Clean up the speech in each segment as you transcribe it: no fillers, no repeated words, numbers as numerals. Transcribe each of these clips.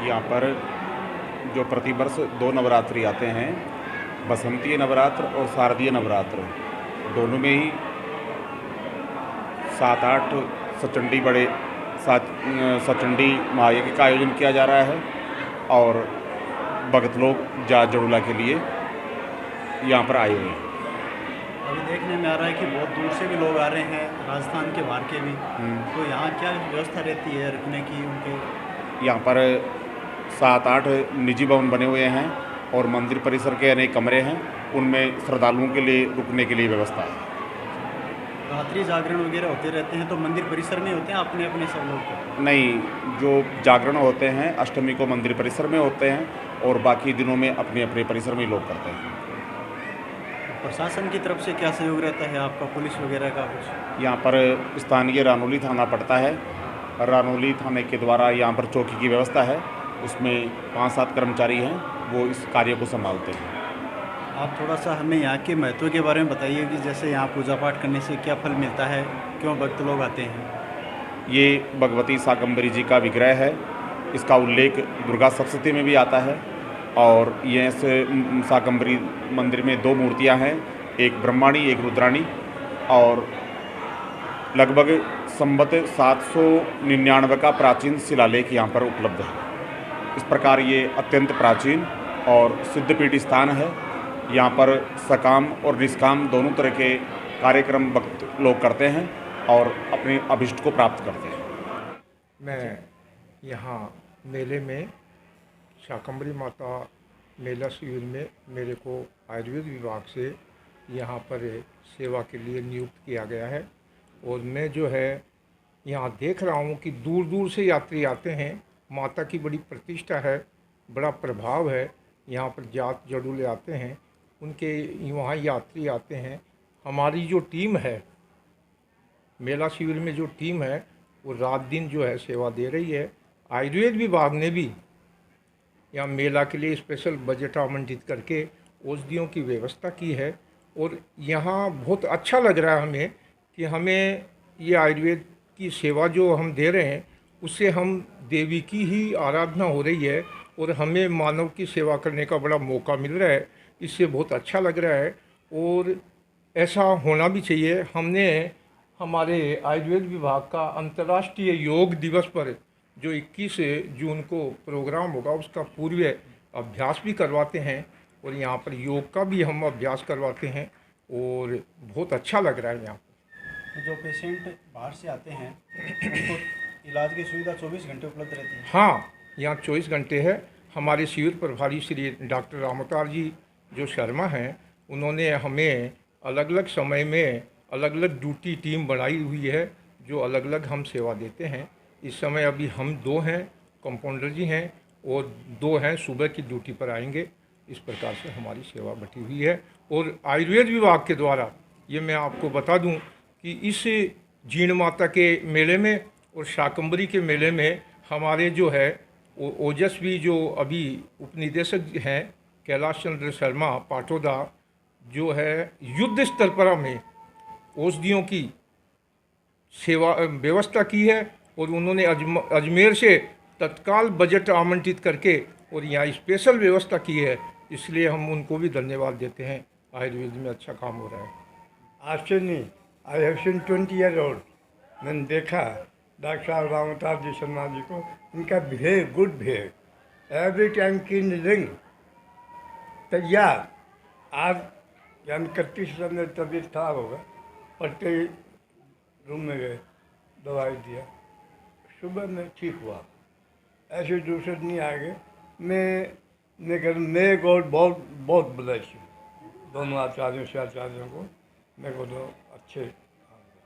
यहाँ पर जो प्रतिवर्ष 2 नवरात्रि आते हैं, बसंतीय नवरात्र और शारदीय नवरात्र, दोनों में ही 7-8 सचंडी बड़े सचंडी महायज्ञ का आयोजन किया जा रहा है और भगत लोग जात जड़ूला के लिए यहाँ पर आए हुए हैं। अभी देखने में आ रहा है कि बहुत दूर से भी लोग आ रहे हैं, राजस्थान के बाहर के भी। तो यहाँ क्या व्यवस्था रहती है रुकने की उनके? यहाँ पर 7-8 निजी भवन बने हुए हैं और मंदिर परिसर के अनेक कमरे हैं, उनमें श्रद्धालुओं के लिए रुकने के लिए व्यवस्था है। रात्रि जागरण वगैरह होते रहते हैं तो मंदिर परिसर में होते हैं अपने अपने सब लोग? नहीं, जो जागरण होते हैं अष्टमी को मंदिर परिसर में होते हैं और बाकी दिनों में अपने अपने परिसर में ही लोग करते हैं। प्रशासन की तरफ से क्या सहयोग रहता है आपका, पुलिस वगैरह का कुछ? यहाँ पर स्थानीय रानोली थाना पड़ता है, रानोली थाने के द्वारा यहाँ पर चौकी की व्यवस्था है, उसमें 5-7 कर्मचारी हैं, वो इस कार्य को संभालते हैं। आप थोड़ा सा हमें यहाँ के महत्व के बारे में बताइए कि जैसे यहाँ पूजा पाठ करने से क्या फल मिलता है, क्यों भक्त लोग आते हैं? ये भगवती शाकंभरी जी का विग्रह है, इसका उल्लेख दुर्गा सप्तशती में भी आता है और ये शाकंभरी मंदिर में 2 मूर्तियाँ हैं, एक ब्रह्माणी एक रुद्राणी, और लगभग संवत 799 का प्राचीन शिलालेख यहाँ पर उपलब्ध है। इस प्रकार ये अत्यंत प्राचीन और सिद्धपीठ स्थान है। यहाँ पर सकाम और निष्काम दोनों तरह के कार्यक्रम भक्त लोग करते हैं और अपने अभिष्ट को प्राप्त करते हैं। मैं यहाँ मेले में शाकंभरी माता मेला शिविर में मेरे को आयुर्वेद विभाग से यहाँ पर सेवा के लिए नियुक्त किया गया है और मैं जो है यहाँ देख रहा हूँ कि दूर दूर से यात्री आते हैं। माता की बड़ी प्रतिष्ठा है, बड़ा प्रभाव है। यहाँ पर जात जड़ूले आते हैं, उनके वहाँ यात्री आते हैं। हमारी जो टीम है मेला शिविर में, जो टीम है वो रात दिन जो है सेवा दे रही है। आयुर्वेद विभाग ने भी यहाँ मेला के लिए स्पेशल बजट आवंटित करके औषधियों की व्यवस्था की है और यहाँ बहुत अच्छा लग रहा है हमें कि हमें ये आयुर्वेद की सेवा जो हम दे रहे हैं उससे हम देवी की ही आराधना हो रही है और हमें मानव की सेवा करने का बड़ा मौका मिल रहा है। इससे बहुत अच्छा लग रहा है और ऐसा होना भी चाहिए। हमने हमारे आयुर्वेद विभाग का अंतर्राष्ट्रीय योग दिवस पर जो 21 जून को प्रोग्राम होगा उसका पूर्व अभ्यास भी करवाते हैं और यहाँ पर योग का भी हम अभ्यास करवाते हैं और बहुत अच्छा लग रहा है यहाँ पर। जो पेशेंट बाहर से आते हैं उनको इलाज की सुविधा 24 घंटे उपलब्ध रहती है? हाँ, यहाँ 24 घंटे है। हमारे शिविर प्रभारी श्री डॉक्टर रामवतार जी जो शर्मा हैं, उन्होंने हमें अलग अलग समय में अलग अलग ड्यूटी टीम बनाई हुई है जो अलग अलग हम सेवा देते हैं। इस समय अभी हम 2 हैं, कंपाउंडर जी हैं और 2 हैं सुबह की ड्यूटी पर आएंगे। इस प्रकार से हमारी सेवा बटी हुई है और आयुर्वेद विभाग के द्वारा ये मैं आपको बता दूं कि इस जीण माता के मेले में और शाकंभरी के मेले में हमारे जो है ओजस्वी जो अभी उपनिदेशक हैं कैलाश चंद्र शर्मा पाटोदा, जो है युद्ध स्तर पर हमें औषधियों की सेवा व्यवस्था की है और उन्होंने अजमेर से तत्काल बजट आवंटित करके और यहाँ स्पेशल व्यवस्था की है, इसलिए हम उनको भी धन्यवाद देते हैं। आयुर्वेद में अच्छा काम हो रहा है। आश्चर्य, I have seen 20 year old. मैंने देखा डॉक्टर साहब रामवतार जी शर्मा जी को, इनका behave good behave, every time कीन रिंग तैयार। आज यानी 31 में तबीयत खराब होगा, पट्टे रूम में गए, दवाई दिया, सुबह में ठीक हुआ। ऐसे दूसरे नहीं आएंगे। मैं कह मे गॉड बहुत बहुत ब्लेस यू, दोनों आचार्यों से आचार्यों को, मेरे को तो अच्छे।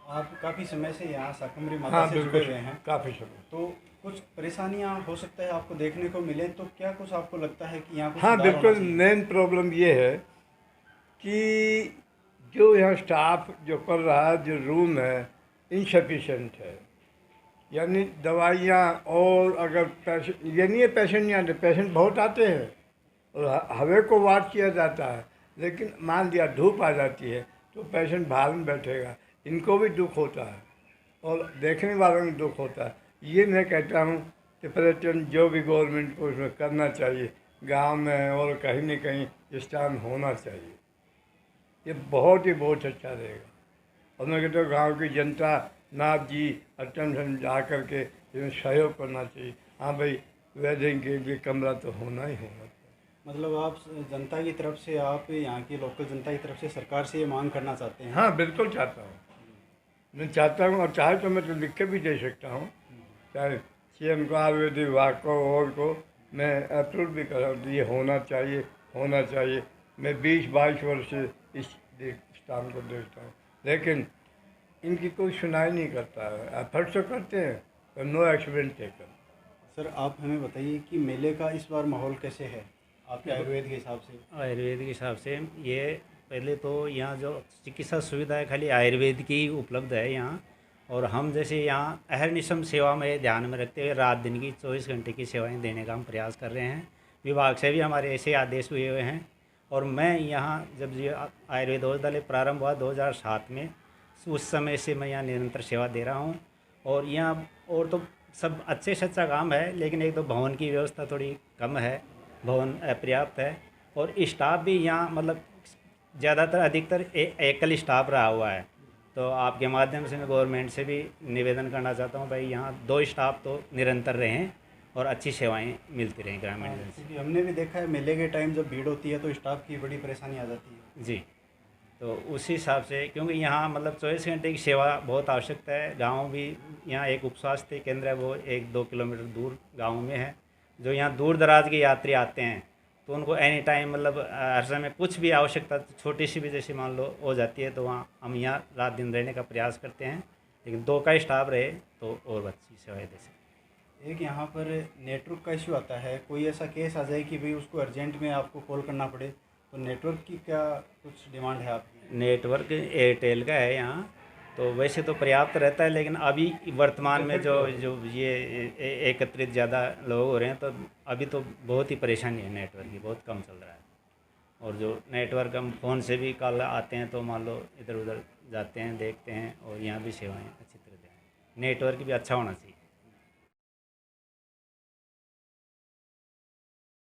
आप काफ़ी समय से यहाँ शाकंभरी माता से जुड़े हुए हैं? काफ़ी समय। तो कुछ परेशानियाँ हो सकता है आपको देखने को मिले, तो क्या कुछ आपको लगता है कि यहाँ कुछ हाँ सुधार बिल्कुल। होना चाहिए? मेन प्रॉब्लम ये है कि जो यहाँ स्टाफ जो कर रहा है, जो रूम है इनसफिशेंट है। यानी दवाइयाँ, और अगर पेशेंट, ये नहीं है पेशेंट नहीं आते, पेशेंट बहुत आते हैं और हवा को वाट किया जाता है, लेकिन मान लिया धूप आ जाती है तो पेशेंट बाहर में बैठेगा, इनको भी दुख होता है और देखने वालों को दुख होता है। ये मैं कहता हूँ तो पर्यटन जो भी गवर्नमेंट को उसमें करना चाहिए, गांव में और कहीं न कहीं स्टैंड होना चाहिए। ये बहुत अच्छा रहेगा। और मैं कहता हूँ गाँव की जनता, नाथ जी, अटेंशन जा कर के इसमें सहयोग करना चाहिए। हाँ भाई, वेडिंग के लिए कमरा तो होना ही होगा। मतलब आप जनता की तरफ से, आप यहाँ की लोकल जनता की तरफ से सरकार से ये मांग करना चाहते हैं? हाँ, बिल्कुल चाहता हूँ। मैं चाहता हूँ, और चाहे तो मैं तो लिख के भी दे सकता हूँ, चाहे सीएम को, आयुर्वेद विभाग को और को मैं अप्रूव भी कर, ये होना चाहिए। मैं 20-22 वर्ष से इस स्थान को देखता हूँ, लेकिन इनकी कोई सुनाई नहीं करता है। एफर्ट तो करते हैं पर नो एक्शन टेकन। सर, आप हमें बताइए कि मेले का इस बार माहौल कैसे है आपके आयुर्वेद के हिसाब से? आयुर्वेद के हिसाब से ये पहले तो यहाँ जो चिकित्सा सुविधा है खाली आयुर्वेद की ही उपलब्ध है यहाँ। और हम जैसे यहाँ अहर्निशम सेवा में ध्यान में रखते हुए रात दिन की 24 घंटे की सेवाएं देने का हम प्रयास कर रहे हैं। विभाग से भी हमारे ऐसे आदेश हुए हुए हैं। और मैं यहाँ जब ये आयुर्वेद औषधालय प्रारंभ हुआ 2007 में, उस समय से मैं यहाँ निरंतर सेवा दे रहा हूँ। और यहाँ और तो सब अच्छे से अच्छा काम है, लेकिन एक तो भवन की व्यवस्था थोड़ी कम है, भवन अपर्याप्त है। और स्टाफ भी यहाँ मतलब ज़्यादातर अधिकतर एकल स्टाफ रहा हुआ है। तो आपके माध्यम से मैं गवर्नमेंट से भी निवेदन करना चाहता हूँ भाई यहाँ 2 स्टाफ तो निरंतर रहें और अच्छी सेवाएं मिलती रहें ग्रामीण जन से। क्योंकि हमने भी देखा है मेले के टाइम जब भीड़ होती है तो स्टाफ की बड़ी परेशानी आ जाती है। जी, तो उसी हिसाब से क्योंकि यहाँ मतलब 24 घंटे की सेवा बहुत आवश्यकता है। गांव भी यहाँ एक उप स्वास्थ्य केंद्र है, वो 1-2 किलोमीटर दूर गांव में है। जो यहाँ दूर दराज के यात्री आते हैं तो उनको एनी टाइम मतलब हर समय कुछ भी आवश्यकता छोटी सी भी जैसे मान लो हो जाती है, तो वहाँ हम यहाँ रात दिन रहने का प्रयास करते हैं। लेकिन 2 का स्टाफ रहे तो और अच्छी सेवाएँ दे सकते। एक यहाँ पर नेटवर्क का इशू आता है, कोई ऐसा केस आ जाए कि भाई उसको अर्जेंट में आपको कॉल करना पड़े, तो नेटवर्क की क्या कुछ डिमांड है आपकी? नेटवर्क एयरटेल का है यहाँ, तो वैसे तो पर्याप्त रहता है, लेकिन अभी वर्तमान में जो ये एकत्रित ज़्यादा लोग हो रहे हैं तो अभी तो बहुत ही परेशानी है, नेटवर्क की बहुत कम चल रहा है। और जो नेटवर्क हम फ़ोन से भी कॉल आते हैं तो मान लो इधर उधर जाते हैं, देखते हैं, और यहाँ भी सेवाएं अच्छी तरह दें। नेटवर्क भी अच्छा होना चाहिए।